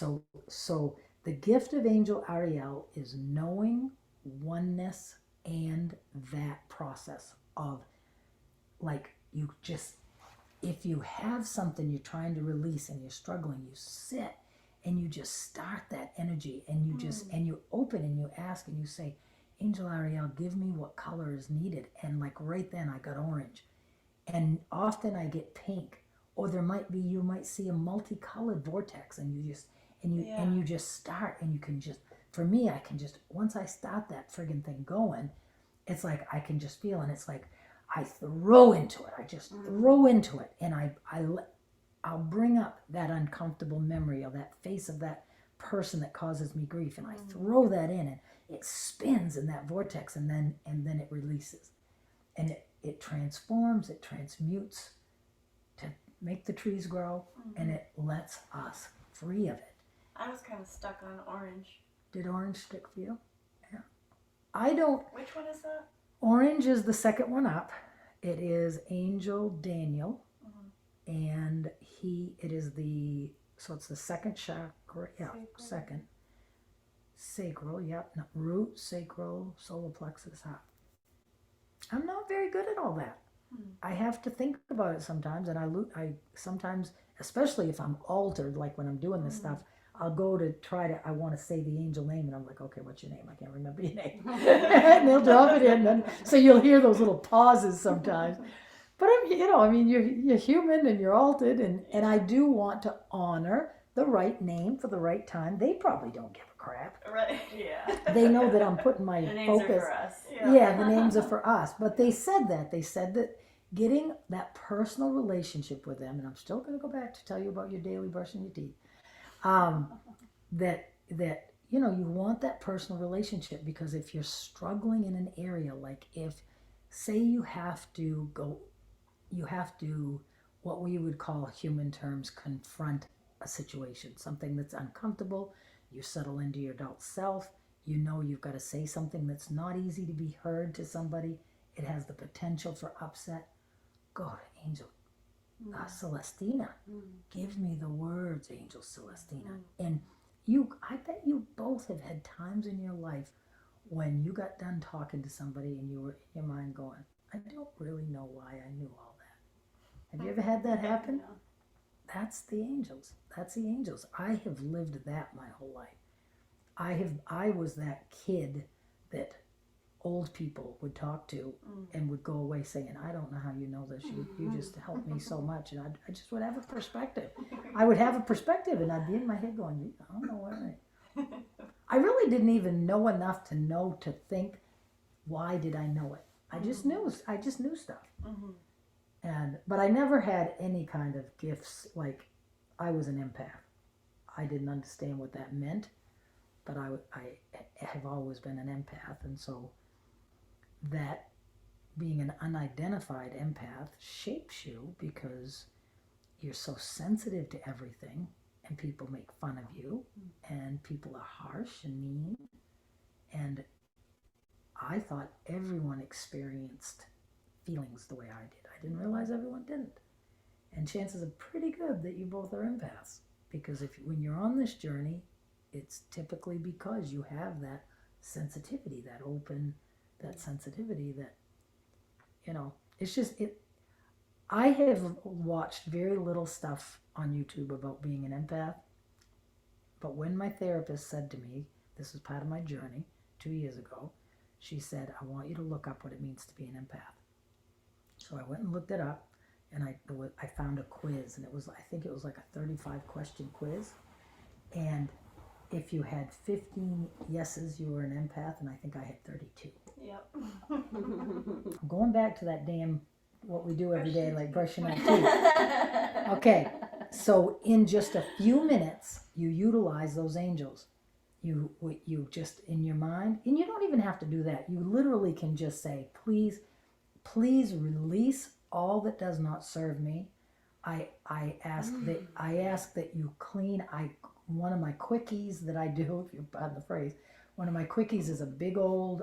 So the gift of Angel Ariel is knowing oneness and that process of, like, you just, if you have something you're trying to release and you're struggling, you sit and you just start that energy, and you just and you open and you ask and you say, Angel Ariel, give me what color is needed. And like right then I got orange, and often I get pink, or there might be, you might see a multicolored vortex, and you just and you just start, and you can just, for me, I can just, once I start that friggin' thing going, it's like I can just feel, and it's like I throw into it. I just throw into it, and I'll bring up that uncomfortable memory of that face of that person that causes me grief, and I throw that in, and it spins in that vortex, and then it releases, and it transforms, it transmutes to make the trees grow, and it lets us free of it. I was kind of stuck on orange. Did orange stick for you? Yeah. I don't. Which one is that? Orange is the second one up. It is Angel Daniel, and it is the, so it's the second chakra, second. Sacral, no, root, sacral, solar plexus, heart. I'm not very good at all that. I have to think about it sometimes, and I sometimes, especially if I'm altered, like when I'm doing this stuff, I'll go to try to, I want to say the angel name, and I'm like, okay, what's your name? I can't remember your name. And they'll drop it in, and so you'll hear those little pauses sometimes. But you're human and you're altered, and I do want to honor the right name for the right time. They probably don't give a crap. Right. Yeah. They know that I'm putting my the names focus. are for us. Yeah, the names are for us. But they said that. They said that getting that personal relationship with them, and I'm still going to go back to tell you about your daily brushing your teeth. That you want that personal relationship, because if you're struggling in an area, like if, say, you have to, what we would call human terms, confront a situation, something that's uncomfortable, you settle into your adult self, you've got to say something that's not easy to be heard to somebody, it has the potential for upset, go to Angel Celestina. Give me the words, Angel Celestina. And I bet you both have had times in your life when you got done talking to somebody and you were in your mind going, I don't really know why I knew all that. Have you ever had that happen? Yeah. That's the angels. That's the angels. I have lived that my whole life. I was that kid that old people would talk to and would go away saying, I don't know how you know this. You just helped me so much. And I just would have a perspective. I would have a perspective, and I'd be in my head going, I don't know why. I really didn't even know enough to know, to think, why did I know it? I just knew stuff. But I never had any kind of gifts. Like, I was an empath. I didn't understand what that meant, but I have always been an empath, and so that being an unidentified empath shapes you, because you're so sensitive to everything, and people make fun of you, and people are harsh and mean, and I thought everyone experienced feelings the way I did. I didn't realize everyone didn't. And chances are pretty good that you both are empaths, because when you're on this journey, it's typically because you have that sensitivity, that sensitivity that, it's just, I have watched very little stuff on YouTube about being an empath, but when my therapist said to me, this was part of my journey 2 years ago, she said, I want you to look up what it means to be an empath. So I went and looked it up, and I found a quiz, and I think it was like a 35-question quiz, and if you had 15 yeses, you were an empath, and I think I had 32. Yep. I'm going back to that damn, what we do every day, like brushing our teeth. Okay, so in just a few minutes, you utilize those angels. You just, in your mind, and you don't even have to do that. You literally can just say, please release all that does not serve me. I ask that you clean. One of my quickies that I do, if you pardon the phrase, one of my quickies is a big old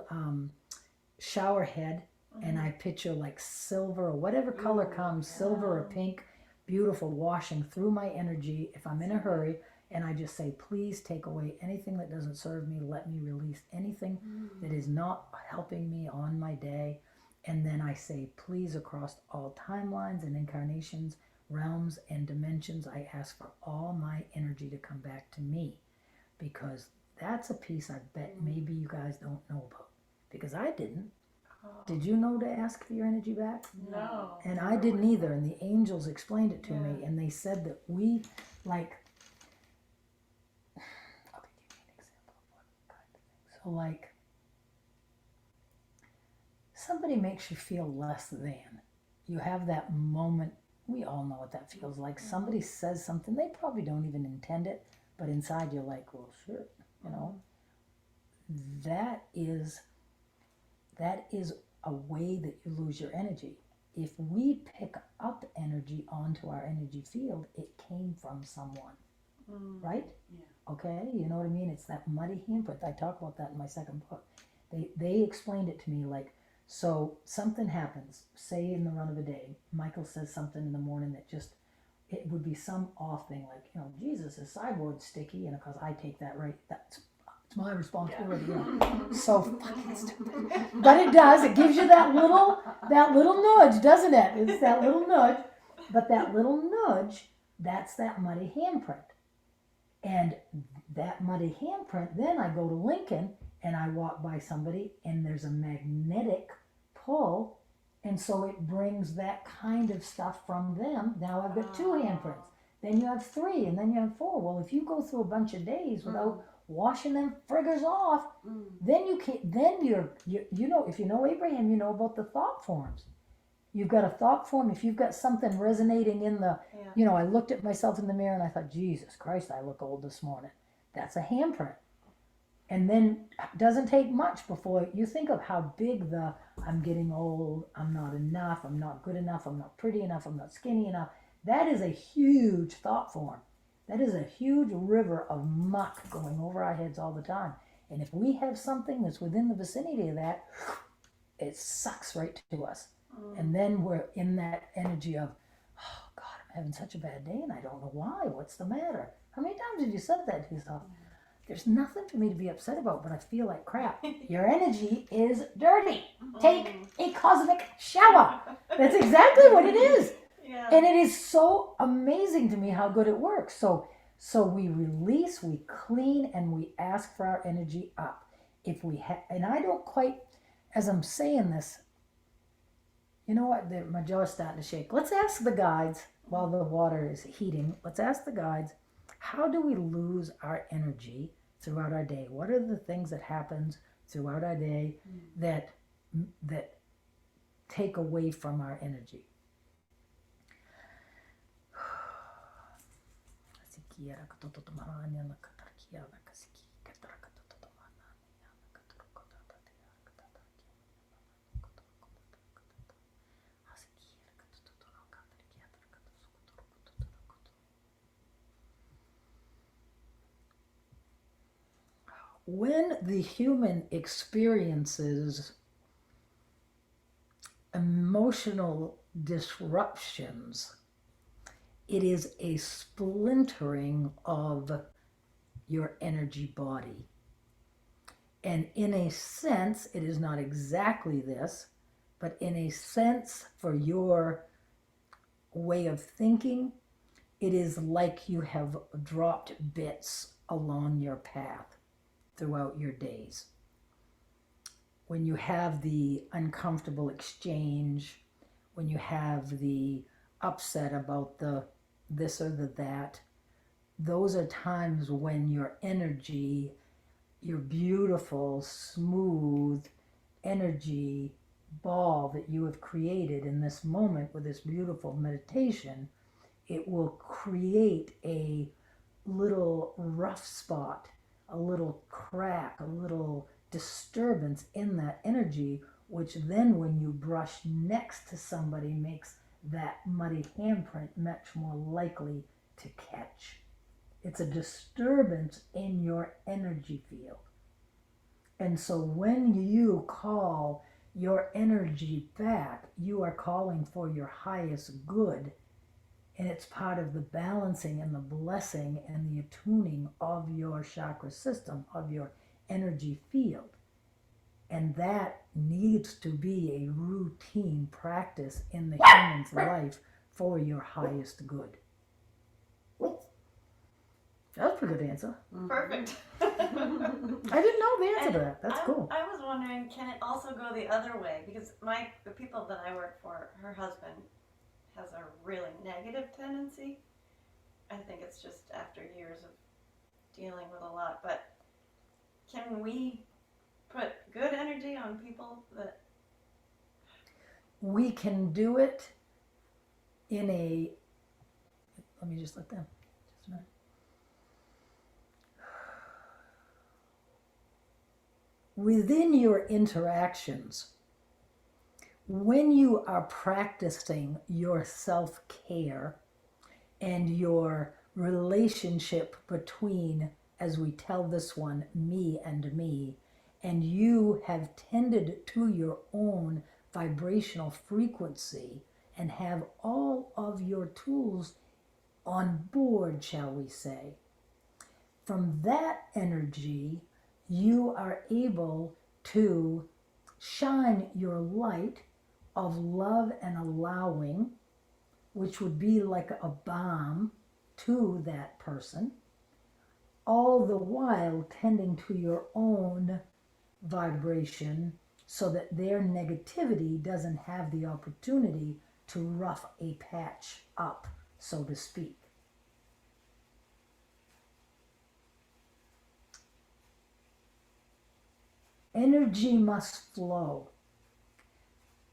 shower head, and I picture like silver or whatever color comes, silver or pink, beautiful, washing through my energy. If I'm in a hurry, and I just say, please take away anything that doesn't serve me. Let me release anything that is not helping me on my day. And then I say, please, across all timelines and incarnations, realms and dimensions, I ask for all my energy to come back to me, because that's a piece I bet maybe you guys don't know about, because I didn't. Did you know to ask for your energy back? No. And I didn't either, and the angels explained it to me, and they said that we, like, okay, give me an example of what kind of thing. So, like, somebody makes you feel less than. You have that moment, we all know what that feels like. Somebody says something, they probably don't even intend it, but inside you're like, well, sure, you know. That is a way that you lose your energy. If we pick up energy onto our energy field, it came from someone, right? Yeah. Okay, you know what I mean? It's that muddy handprint. I talk about that in my second book. They explained it to me like, so something happens, say in the run of a day, Michael says something in the morning that just, it would be some off thing like, you know, Jesus, is sideboard sticky, and of course I take that right, it's my responsibility. Yeah. So fucking stupid. But it does, it gives you that little nudge, doesn't it? It's that little nudge. But that little nudge, that's that muddy handprint. And that muddy handprint, then I go to Lincoln and I walk by somebody and there's a magnetic pull, and so it brings that kind of stuff from them. Now I've got 2 handprints. Then you have 3, and then you have 4. Well, if you go through a bunch of days without washing them friggers off, then you can't. Then you know, if you know Abraham, you know about the thought forms. You've got a thought form. If you've got something resonating in the, you know, I looked at myself in the mirror and I thought, Jesus Christ, I look old this morning. That's a handprint. And then it doesn't take much before you think of how big the, I'm getting old, I'm not enough, I'm not good enough, I'm not pretty enough, I'm not skinny enough. That is a huge thought form. That is a huge river of muck going over our heads all the time. And if we have something that's within the vicinity of that, it sucks right to us. And then we're in that energy of, oh God, I'm having such a bad day and I don't know why. What's the matter? How many times have you said that to yourself? There's nothing for me to be upset about, but I feel like crap. Your energy is dirty. Take a cosmic shower. That's exactly what it is. Yeah. And it is so amazing to me how good it works. So we release, we clean, and we ask for our energy up. If we and I don't quite, as I'm saying this, you know what? My jaw is starting to shake. Let's ask the guides while the water is heating. Let's ask the guides, how do we lose our energy throughout our day? What are the things that happens throughout our day that take away from our energy? When the human experiences emotional disruptions, it is a splintering of your energy body. And in a sense, it is not exactly this, but in a sense, for your way of thinking, it is like you have dropped bits along your path throughout your days. When you have the uncomfortable exchange, when you have the upset about the this or the that, those are times when your energy, your beautiful, smooth energy ball that you have created in this moment with this beautiful meditation, it will create a little rough spot, a little crack, a little disturbance in that energy, which then when you brush next to somebody makes that muddy handprint much more likely to catch. It's a disturbance in your energy field. And so when you call your energy back, you are calling for your highest good, And it's part of the balancing and the blessing and the attuning of your chakra system, of your energy field. And that needs to be a routine practice in the human's life for your highest good. That was a pretty good answer. Perfect. I didn't know the answer to that. That's cool. I was wondering, can it also go the other way? Because the people that I work for, her husband has a really negative tendency. I think it's just after years of dealing with a lot. But can we put good energy on people that... We can do it in a, let me just let them, just a minute. Within your interactions, when you are practicing your self-care and your relationship between, as we tell this one, me, and you have tended to your own vibrational frequency and have all of your tools on board, shall we say, from that energy, you are able to shine your light of love and allowing, which would be like a balm to that person, all the while tending to your own vibration so that their negativity doesn't have the opportunity to rough a patch up, so to speak. Energy must flow.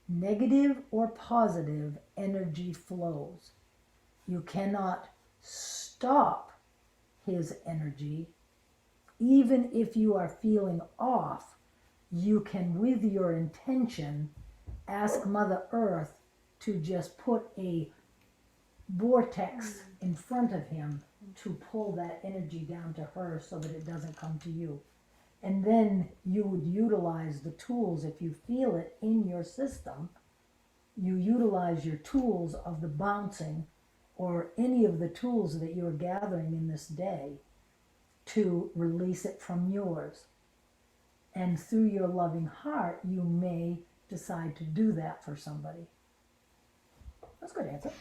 Negative or positive energy flows. You cannot stop his energy. Even if you are feeling off, you can, with your intention, ask Mother Earth to just put a vortex in front of him to pull that energy down to her so that it doesn't come to you. And then you would utilize the tools, if you feel it in your system, you utilize your tools of the bouncing or any of the tools that you're gathering in this day to release it from yours. And through your loving heart, you may decide to do that for somebody. That's a good answer.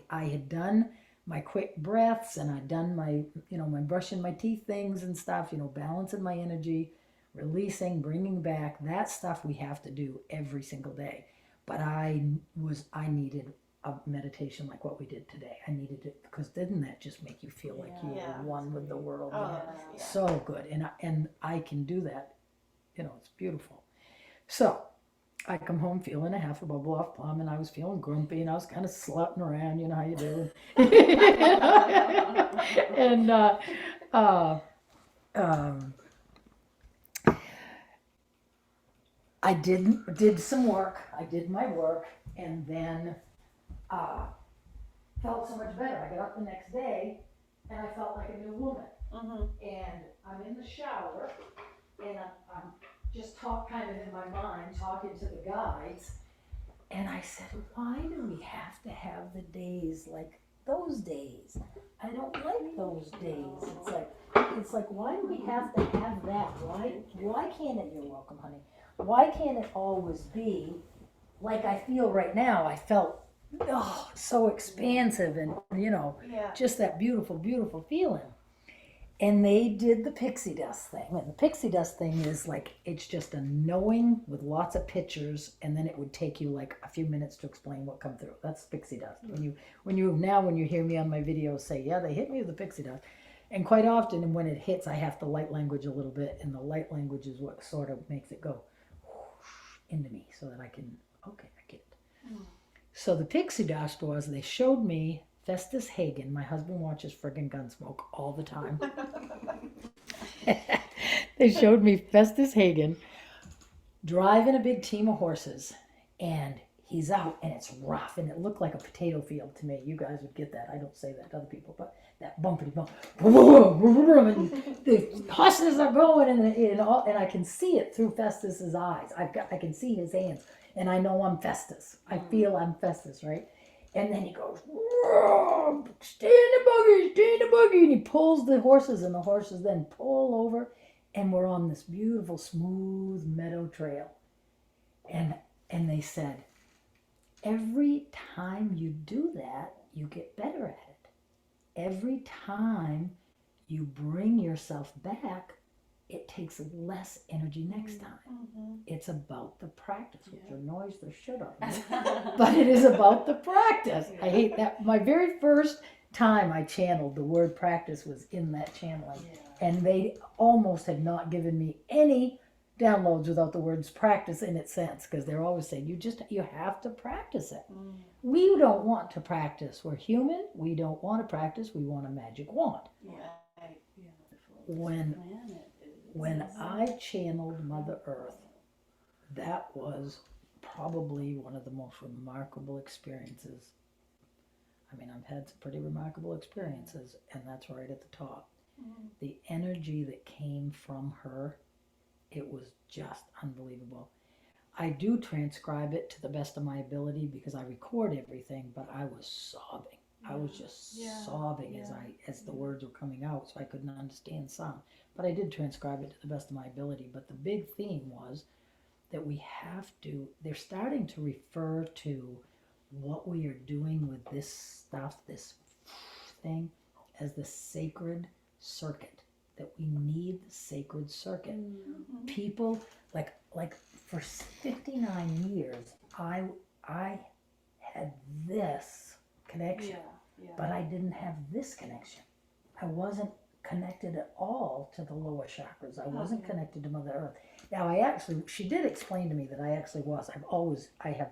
I had done my quick breaths and I'd done my, my brushing my teeth things and stuff, balancing my energy, releasing, bringing back. That stuff we have to do every single day. But I needed a meditation like what we did today. I needed it because didn't that just make you feel like you were one with the world? Oh, So good. And I can do that. It's beautiful. So I come home feeling a half a bubble off plum, and I was feeling grumpy, and I was kind of slutting around, you know how you do. And I did some work. I did my work, and then felt so much better. I got up the next day, and I felt like a new woman. Mm-hmm. And I'm in the shower, and I'm just kind of in my mind, talking to the guys, and I said, why do we have to have the days like those days? I don't like those days. It's like, why do we have to have that? Why can't it, you're welcome, honey. Why can't it always be like I feel right now? I felt so expansive and, just that beautiful, beautiful feeling. And they did the pixie dust thing. And the pixie dust thing is like, it's just a knowing with lots of pictures, and then it would take you like a few minutes to explain what come through. That's pixie dust. When you hear me on my videos say, yeah, they hit me with the pixie dust. And quite often, and when it hits, I have to light language a little bit, and the light language is what sort of makes it go into me so that I can, okay, I get it. Mm. So the pixie dust was, they showed me Festus Hagen. My husband watches friggin' Gunsmoke all the time. They showed me Festus Hagen driving a big team of horses, and he's out, and it's rough, and it looked like a potato field to me. You guys would get that. I don't say that to other people, but that bumpity bump, and the horses are going, and I can see it through Festus's eyes. I can see his hands, and I know I'm Festus. I feel I'm Festus, right? And then he goes, stay in the buggy. And he pulls the horses, and the horses then pull over. And we're on this beautiful, smooth meadow trail. And they said, every time you do that, you get better at it. Every time you bring yourself back, it takes less energy next time. Mm-hmm. It's about the practice, which annoys the shit out of me. But it is about the practice. I hate that. My very first time I channeled, the word practice was in that channeling. And they almost had not given me any downloads without the words practice in its sense, because they're always saying you have to practice it. We don't want to practice. We're human. We don't want to practice. We want a magic wand. When I channeled Mother Earth, that was probably one of the most remarkable experiences. I mean, I've had some pretty remarkable experiences, and that's right at the top. The energy that came from her, it was just unbelievable. I do transcribe it to the best of my ability because I record everything, but I was sobbing. I was just sobbing as the words were coming out, so I couldn't understand some. But I did transcribe it to the best of my ability. But the big theme was that we have to, they're starting to refer to what we are doing with this stuff, this thing, as the sacred circuit. That we need the sacred circuit. People, like for 59 years, I had this connection, but I didn't have this connection. I wasn't connected at all to the lower chakras. I wasn't connected to Mother Earth. Now she did explain to me that I actually was. I have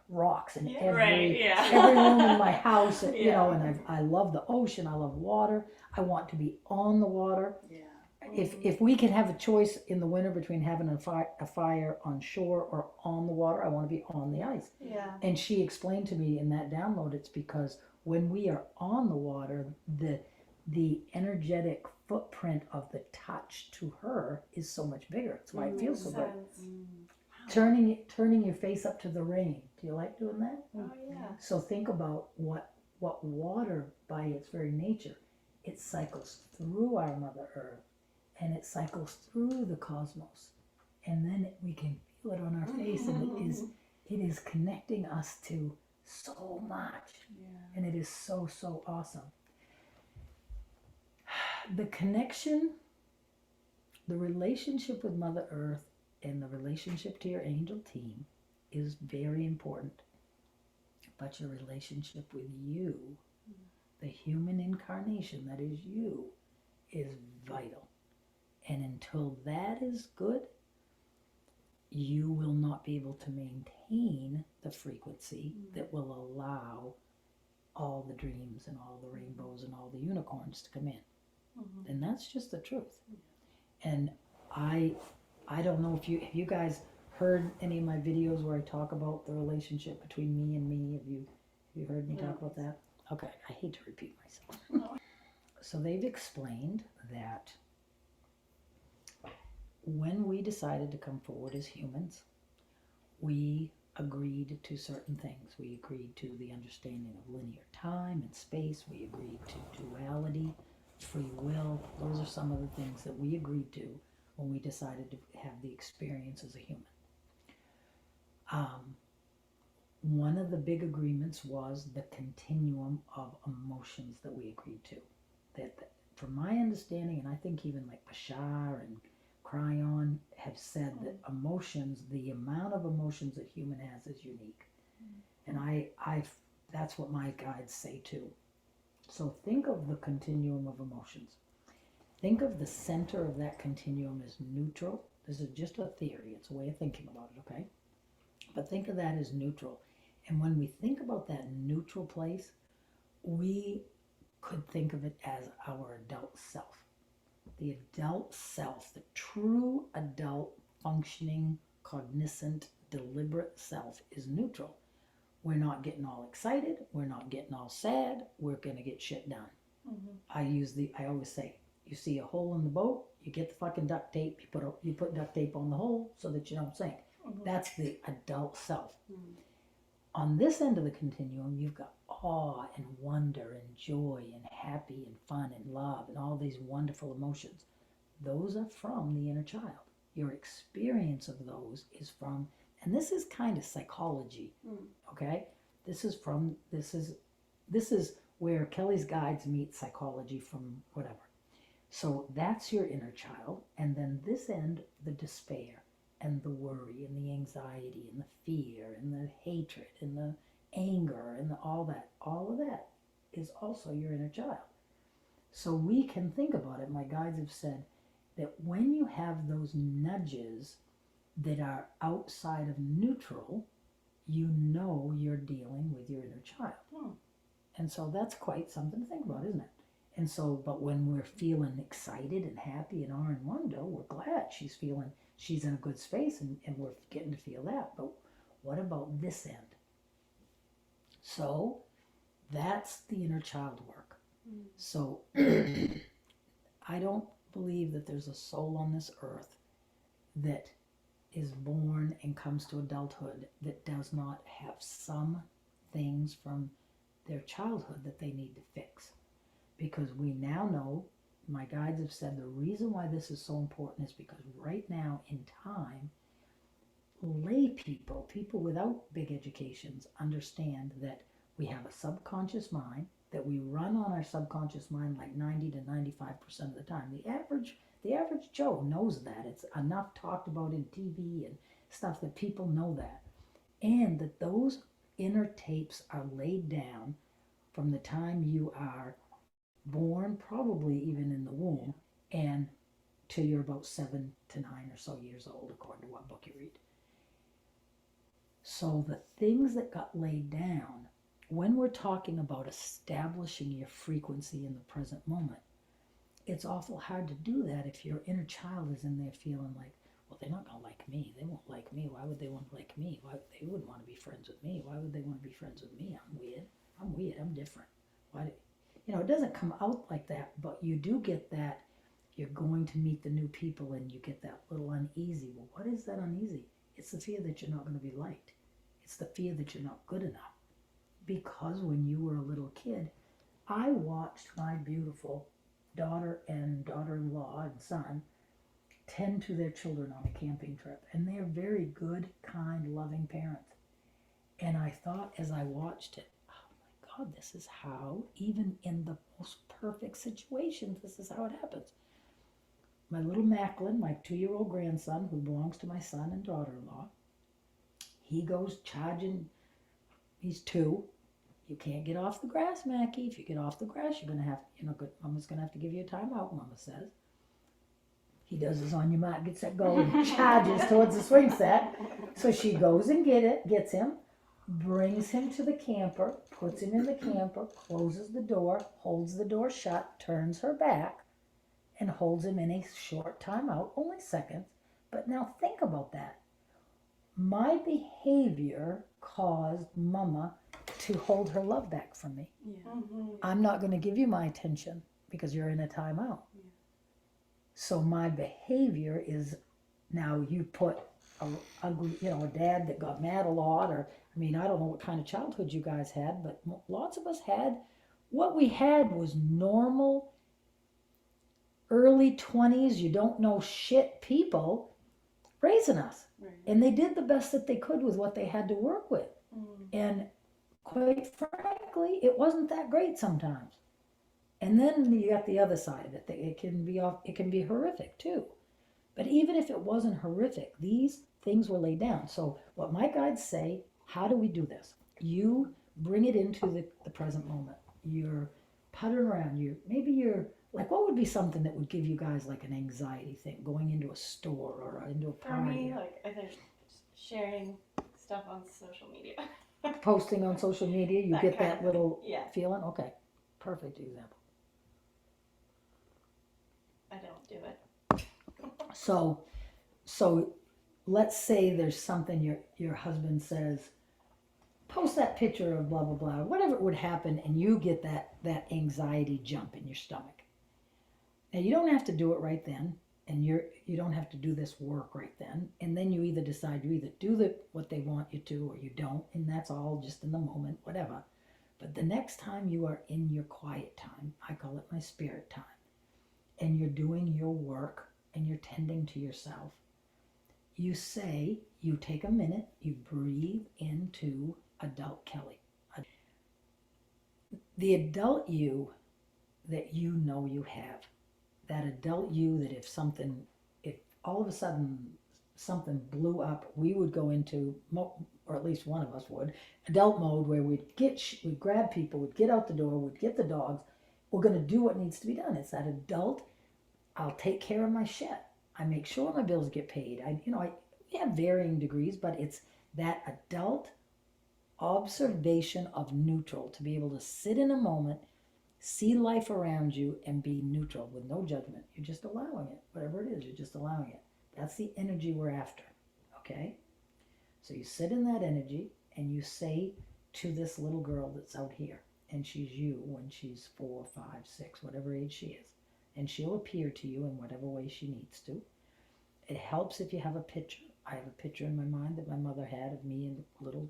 rocks in every room in my house, and, you know, and I love the ocean. I love water. I want to be on the water. If we can have a choice in the winter between having a fire on shore or on the water, I want to be on the ice. And she explained to me in that download, it's because when we are on the water, the energetic footprint of the touch to her is so much bigger. That's why it feels so good. Turning your face up to the rain. Do you like doing that? Oh yeah. So think about what water, by its very nature, it cycles through our Mother Earth, and it cycles through the cosmos, and then we can feel it on our face, and it is connecting us to so much, and it is so awesome. The connection, the relationship with Mother Earth and the relationship to your angel team is very important, but your relationship with you, the human incarnation that is you, is vital. And until that is good, you will not be able to maintain the frequency that will allow all the dreams and all the rainbows and all the unicorns to come in. And that's just the truth. And I don't know if you guys heard any of my videos where I talk about the relationship between me and me. Have you heard me talk about that? Okay, I hate to repeat myself. So they've explained that when we decided to come forward as humans, we agreed to certain things. We agreed to the understanding of linear time and space. We agreed to duality, free will. Those are some of the things that we agreed to when we decided to have the experience as a human. One of the big agreements was the continuum of emotions that we agreed to. That from my understanding, and I think even like Bashar and Cryon have said that emotions, the amount of emotions that human has is unique. And that's what my guides say too. So think of the continuum of emotions. Think of the center of that continuum as neutral. This is just a theory. It's a way of thinking about it, okay? But think of that as neutral. And when we think about that neutral place, we could think of it as our adult self. The adult self, the true adult functioning, cognizant, deliberate self is neutral. We're not getting all excited. We're not getting all sad. We're going to get shit done. I always say, you see a hole in the boat, you get the fucking duct tape, you put duct tape on the hole so that you don't sink. That's the adult self. On this end of the continuum, you've got awe and wonder and joy and happy and fun and love and all these wonderful emotions, those are from the inner child. Your experience of those is from, and this is kind of psychology, okay? This is where Kelly's guides meet psychology from whatever. So that's your inner child, and then this end, the despair and the worry and the anxiety and the fear and the hatred and the anger and all of that is also your inner child. So we can think about it. My guides have said that when you have those nudges that are outside of neutral, you know you're dealing with your inner child. And so that's quite something to think about, isn't it? And so, but when we're feeling excited and happy and awe and wonder, we're glad she's in a good space and we're getting to feel that. But what about this end? So that's the inner child work. So I don't believe that there's a soul on this earth that is born and comes to adulthood that does not have some things from their childhood that they need to fix. Because we now know, my guides have said, the reason why this is so important is because right now in time, lay people without big educations, understand that we have a subconscious mind, that we run on our subconscious mind like 90 to 95% of the time. The average Joe knows that. It's enough talked about in TV and stuff that people know that. And that those inner tapes are laid down from the time you are born, probably even in the womb, and till you're about 7 to 9 or so years old, according to what book you read. So the things that got laid down, when we're talking about establishing your frequency in the present moment, it's awful hard to do that if your inner child is in there feeling like, well, they're not going to like me. They won't like me. Why would they want to like me? They wouldn't want to be friends with me. Why would they want to be friends with me? I'm weird. I'm different. It doesn't come out like that, but you do get that. You're going to meet the new people and you get that little uneasy. Well, what is that uneasy? It's the fear that you're not going to be liked. It's the fear that you're not good enough. Because when you were a little kid, I watched my beautiful daughter and daughter-in-law and son tend to their children on a camping trip. And they're very good, kind, loving parents. And I thought as I watched it, God, this is how, even in the most perfect situations, this is how it happens. My little Macklin, my 2-year-old grandson, who belongs to my son and daughter-in-law, he goes charging. He's 2. You can't get off the grass, Mackie. If you get off the grass, you're going to have, Mama's going to have to give you a timeout, Mama says. He does his on your mark, gets set, go, and charges towards the swing set. So she goes and gets him, brings him to the camper, puts him in the camper, closes the door, holds the door shut, turns her back, and holds him in a short timeout, only seconds. But now think about that. My behavior caused Mama to hold her love back from me. Yeah. I'm not going to give you my attention because you're in a timeout. Yeah. So my behavior is, now you put a dad that got mad a lot, or I don't know what kind of childhood you guys had, but lots of us had. What we had was normal, early 20s, you don't know shit people raising us. Right. And they did the best that they could with what they had to work with. And quite frankly, it wasn't that great sometimes. And then you got the other side of it. It can be horrific too. But even if it wasn't horrific, these things were laid down. So what my guides say, how do we do this? You bring it into the present moment. You're puttering around. You're like, what would be something that would give you guys like an anxiety thing, going into a store or into a For party? me, I think sharing stuff on social media. Posting on social media, you That get kind that of little thing, yeah. feeling? Okay, perfect example. I don't do it. So let's say there's something your husband says, post that picture of blah, blah, blah, whatever would happen, and you get that anxiety jump in your stomach. Now, you don't have to do it right then, and you don't have to do this work right then, and then you either decide you either do what they want you to or you don't, and that's all just in the moment, whatever. But the next time you are in your quiet time, I call it my spirit time, and you're doing your work and you're tending to yourself, you take a minute, you breathe into adult Kelly. The adult you that you know you have, that adult you that if all of a sudden something blew up, we would go into, or at least one of us would, adult mode where we'd grab people, we'd get out the door, we'd get the dogs, we're going to do what needs to be done. It's that adult, I'll take care of my shit. I make sure my bills get paid. We have varying degrees, but it's that adult observation of neutral, to be able to sit in a moment, see life around you, and be neutral with no judgment. You're just allowing it. Whatever it is, you're just allowing it. That's the energy we're after. Okay? So you sit in that energy and you say to this little girl that's out here, and she's you when she's 4, 5, 6, whatever age she is, and she'll appear to you in whatever way she needs to. It helps if you have a picture. I have a picture in my mind that my mother had of me in a little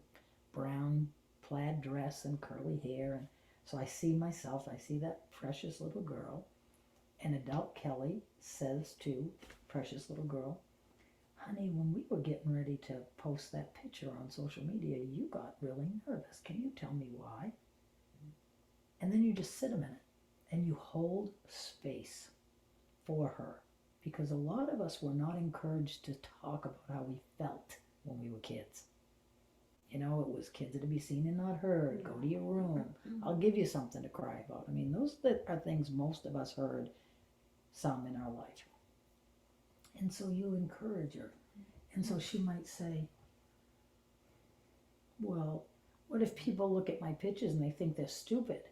brown plaid dress and curly hair, and so I see myself, I see that precious little girl, and adult Kelly says to precious little girl, honey, when we were getting ready to post that picture on social media, you got really nervous. Can you tell me why? And then you just sit a minute and you hold space for her, because a lot of us were not encouraged to talk about how we felt when we were kids. It was kids to be seen and not heard. Go to your room. I'll give you something to cry about. Those are things most of us heard some in our life. And so you encourage her. And so she might say, well, what if people look at my pictures and they think they're stupid?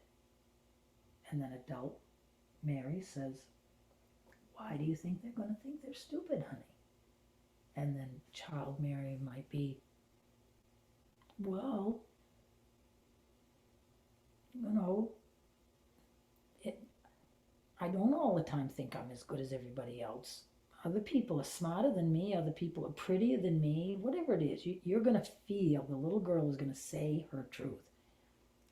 And then adult Mary says, why do you think they're going to think they're stupid, honey? And then child Mary might be, well, I don't all the time think I'm as good as everybody else. Other people are smarter than me. Other people are prettier than me. Whatever it is, you're going to feel, the little girl is going to say her truth.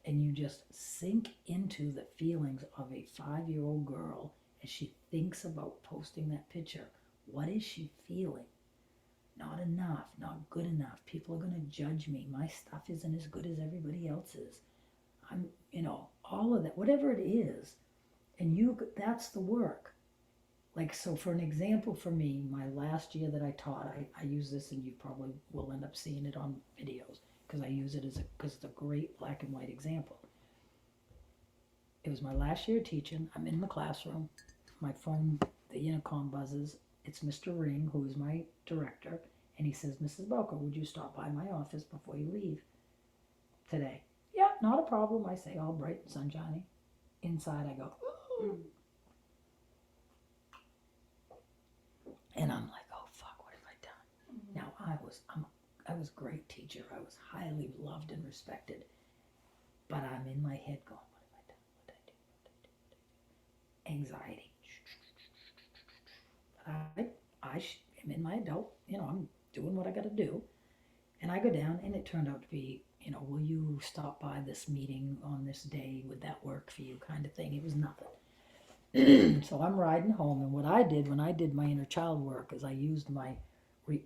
And you just sink into the feelings of a 5-year-old girl as she thinks about posting that picture. What is she feeling? Not enough, not good enough. People are going to judge me. My stuff isn't as good as everybody else's. All of that, whatever it is. And that's the work. So for an example for me, my last year that I taught, I use this, and you probably will end up seeing it on videos, because I use it because it's a great black and white example. It was my last year teaching. I'm in the classroom. My phone, the intercom buzzes. It's Mr. Ring, who is my director, and he says, Mrs. Bowker, would you stop by my office before you leave today? Yeah, not a problem, I say, all bright and sunshiny. Inside I go, ooh. And I'm like, oh fuck, what have I done? Mm-hmm. Now I was a great teacher. I was highly loved and respected. But I'm in my head going, what have I done? What did I do? What did I do? Anxiety. I am in my adult, I'm doing what I got to do. And I go down, and it turned out to be, will you stop by this meeting on this day? Would that work for you? Kind of thing. It was nothing. So I'm riding home, and what I did when I did my inner child work is I used my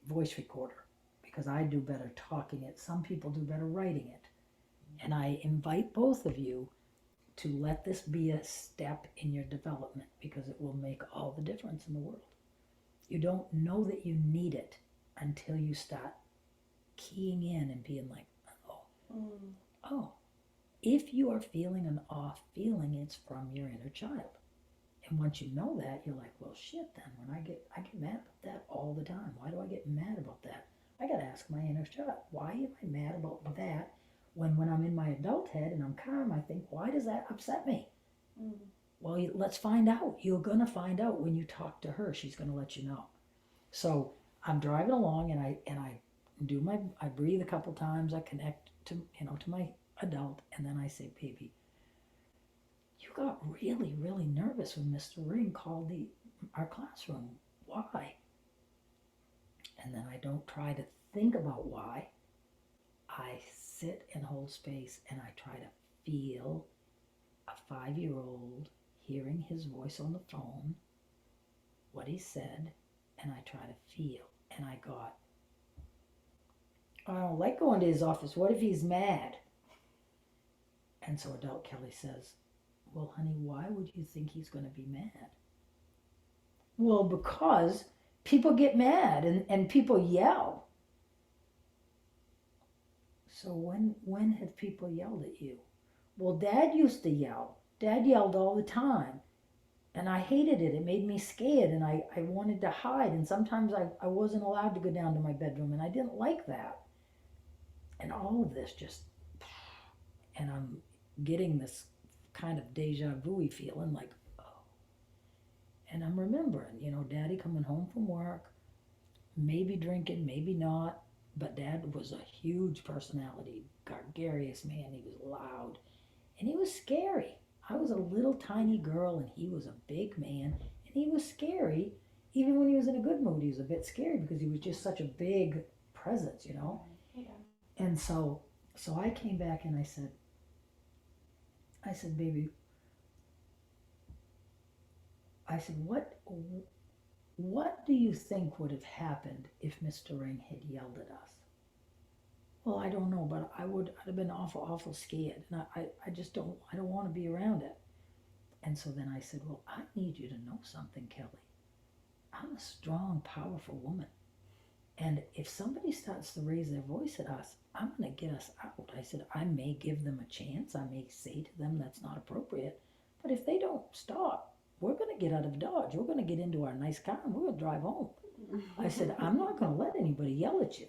voice recorder, because I do better talking it. Some people do better writing it. And I invite both of you to let this be a step in your development, because it will make all the difference in the world. You don't know that you need it until you start keying in and being like, oh, if you are feeling an off feeling, it's from your inner child. And once you know that, you're like, well, shit, then when I get mad about that all the time. Why do I get mad about that? I got to ask my inner child, why am I mad about that? When I'm in my adult head and I'm calm, I think, why does that upset me? Well, let's find out. You're going to find out when you talk to her. She's going to let you know. So I'm driving along, and I breathe a couple times. I connect to my adult, and then I say, baby, you got really, really nervous when Mr. Ring called our classroom. Why? And then I don't try to think about why. I sit and hold space, and I try to feel a 5-year-old hearing his voice on the phone, what he said, and I try to feel. And I got, I don't like going to his office. What if he's mad? And so adult Kelly says, well, honey, why would you think he's going to be mad? Well, because people get mad and people yell. So when have people yelled at you? Well, Dad used to yell. Dad yelled all the time. And I hated it. It made me scared and I wanted to hide. And sometimes I wasn't allowed to go down to my bedroom and I didn't like that. And all of this just, and I'm getting this kind of deja vu feeling like, oh. And I'm remembering, Daddy coming home from work, maybe drinking, maybe not. But Dad was a huge personality, gregarious man. He was loud and he was scary. I was a little tiny girl and he was a big man and he was scary. Even when he was in a good mood, he was a bit scary because he was just such a big presence, Yeah. And so I came back and I said, baby, I said, what do you think would have happened if Mr. Ring had yelled at us? Well, I don't know, but I'd have been awful scared. And I just don't want to be around it. And so then I said, well, I need you to know something, Kelly. I'm a strong, powerful woman. And if somebody starts to raise their voice at us, I'm going to get us out. I said, I may give them a chance. I may say to them that's not appropriate. But if they don't stop, we're going to get out of Dodge. We're going to get into our nice car and we're going to drive home. I said, I'm not going to let anybody yell at you.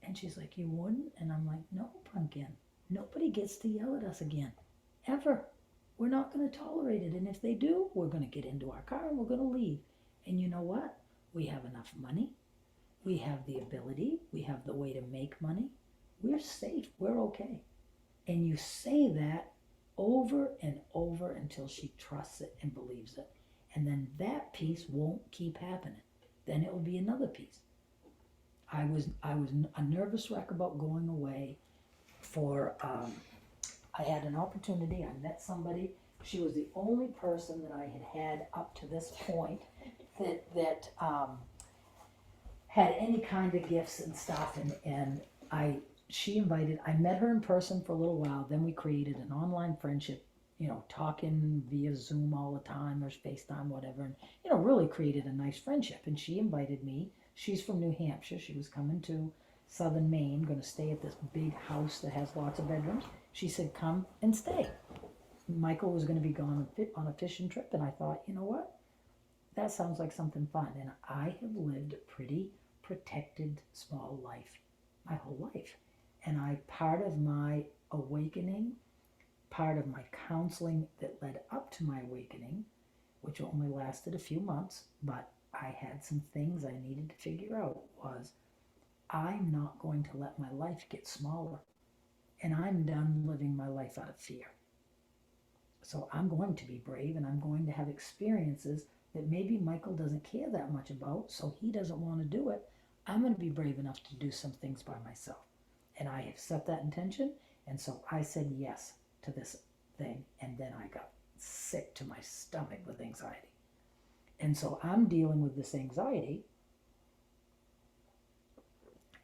And she's like, you wouldn't? And I'm like, no, pumpkin. Nobody gets to yell at us again. Ever. We're not going to tolerate it. And if they do, we're going to get into our car and we're going to leave. And you know what? We have enough money. We have the ability. We have the way to make money. We're safe. We're okay. And you say that over and over until she trusts it and believes it. And then that piece won't keep happening. Then it will be another piece. I was a nervous wreck about going away for, I had an opportunity. I met somebody. She was the only person that I had up to this point that had any kind of gifts and stuff. And I met her in person for a little while. Then we created an online friendship, talking via Zoom all the time or FaceTime, whatever. And, really created a nice friendship. And she invited me. She's from New Hampshire. She was coming to southern Maine, going to stay at this big house that has lots of bedrooms. She said, come and stay. Michael was going to be gone on a fishing trip, and I thought, you know what? That sounds like something fun. And I have lived a pretty protected, small life my whole life. And part of my awakening, part of my counseling that led up to my awakening, which only lasted a few months, but I had some things I needed to figure out, was I'm not going to let my life get smaller. And I'm done living my life out of fear. So I'm going to be brave and I'm going to have experiences that maybe Michael doesn't care that much about, so he doesn't want to do it. I'm going to be brave enough to do some things by myself. And I have set that intention. And so I said yes to this thing. And then I got sick to my stomach with anxiety. And so I'm dealing with this anxiety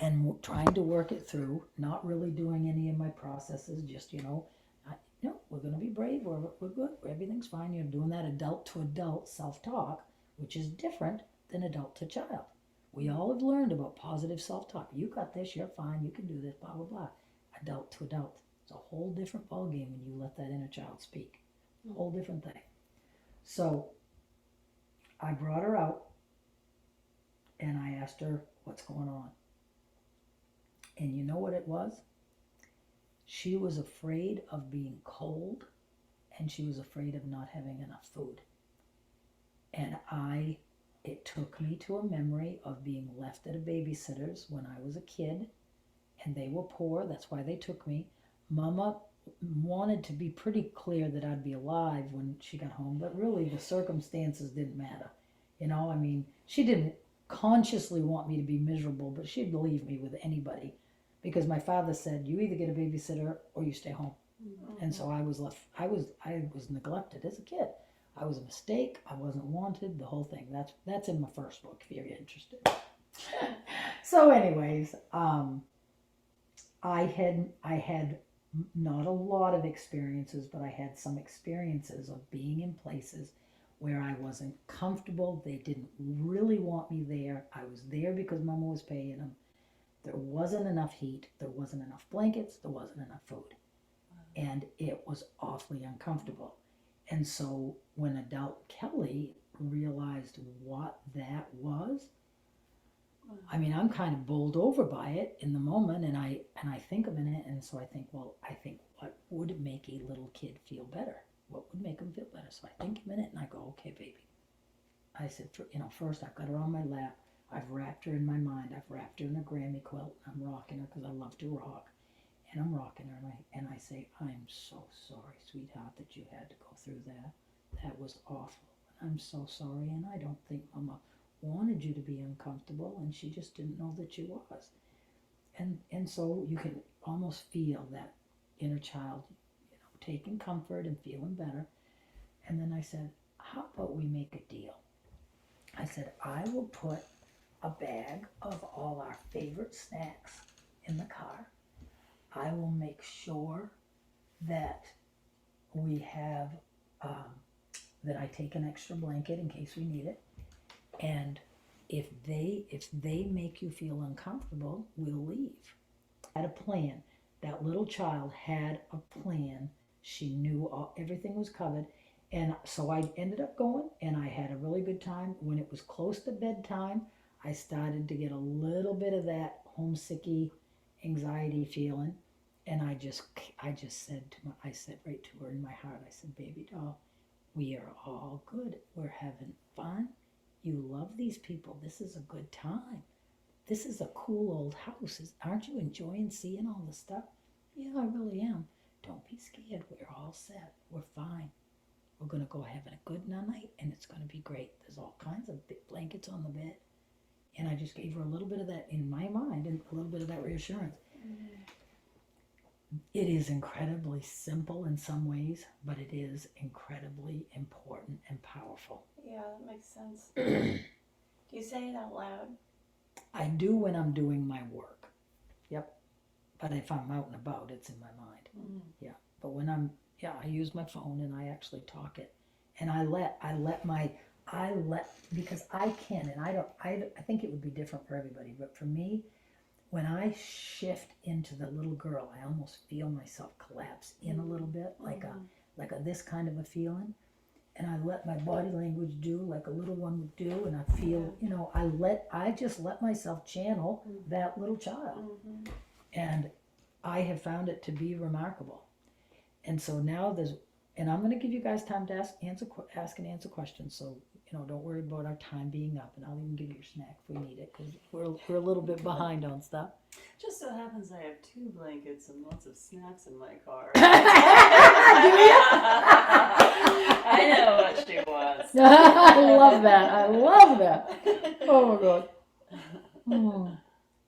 and trying to work it through, not really doing any of my processes, just, we're going to be brave, we're good, everything's fine. You're doing that adult to adult self-talk, which is different than adult to child. We all have learned about positive self-talk. You got this, you're fine, you can do this, blah, blah, blah. Adult to adult. It's a whole different ballgame when you let that inner child speak. A whole different thing. So I brought her out and I asked her what's going on. And you know what it was? She was afraid of being cold and she was afraid of not having enough food. And it took me to a memory of being left at a babysitter's when I was a kid, and they were poor. That's why they took me. Mama wanted to be pretty clear that I'd be alive when she got home, but really the circumstances didn't matter. She didn't consciously want me to be miserable, but she'd leave me with anybody because my father said, you either get a babysitter or you stay home. And so I was neglected as a kid. I was a mistake. I wasn't wanted. The whole thing. That's in my first book if you're interested. So, anyways, I had not a lot of experiences, but I had some experiences of being in places where I wasn't comfortable. They didn't really want me there. I was there because Mama was paying them. There wasn't enough heat. There wasn't enough blankets. There wasn't enough food. And it was awfully uncomfortable. And so when adult Kelly realized what that was, I mean, I'm kind of bowled over by it in the moment, and I think a minute, and so I think, well, what would make a little kid feel better? What would make them feel better? So I think a minute, and I go, okay, baby. I said, first I've got her on my lap. I've wrapped her in my mind. I've wrapped her in a Grammy quilt. I'm rocking her because I love to rock, and I'm rocking her, and I say, I'm so sorry, sweetheart, that you had to go through that. That was awful. I'm so sorry, and I don't think Mama wanted you to be uncomfortable, and she just didn't know that you was. And so you can almost feel that inner child, taking comfort and feeling better. And then I said, how about we make a deal? I said, I will put a bag of all our favorite snacks in the car. I will make sure that we have, that I take an extra blanket in case we need it. And if they make you feel uncomfortable, we'll leave. I had a plan. That little child had a plan. She knew everything was covered. And so I ended up going, and I had a really good time. When it was close to bedtime, I started to get a little bit of that homesicky anxiety feeling. And I just said I said right to her in my heart, I said, baby doll, we are all good. We're having fun. You love these people. This is a good time. This is a cool old house. Aren't you enjoying seeing all the stuff? Yeah, I really am. Don't be scared. We're all set. We're fine. We're going to go having a good night, and it's going to be great. There's all kinds of big blankets on the bed. And I just gave her a little bit of that in my mind and a little bit of that reassurance. Mm-hmm. It is incredibly simple in some ways, but it is incredibly important and powerful. Yeah, that makes sense. Do you say it out loud? I do when I'm doing my work. Yep. But if I'm out and about, it's in my mind. Mm-hmm. Yeah. But when I use my phone and I actually talk it. And because I can, and I think it would be different for everybody, but for me, when I shift into the little girl, I almost feel myself collapse in a little bit, like a this kind of a feeling. And I let my body language do like a little one would do, and I feel, I just let myself channel that little child. Mm-hmm. And I have found it to be remarkable. And so now and I'm going to give you guys time to ask and answer questions. So, don't worry about our time being up, and I'll even give you your snack if we need it, because we're a little bit behind on stuff. Just so happens I have 2 blankets and lots of snacks in my car. Do you? I know what she wants. I love that. Oh my God. Oh.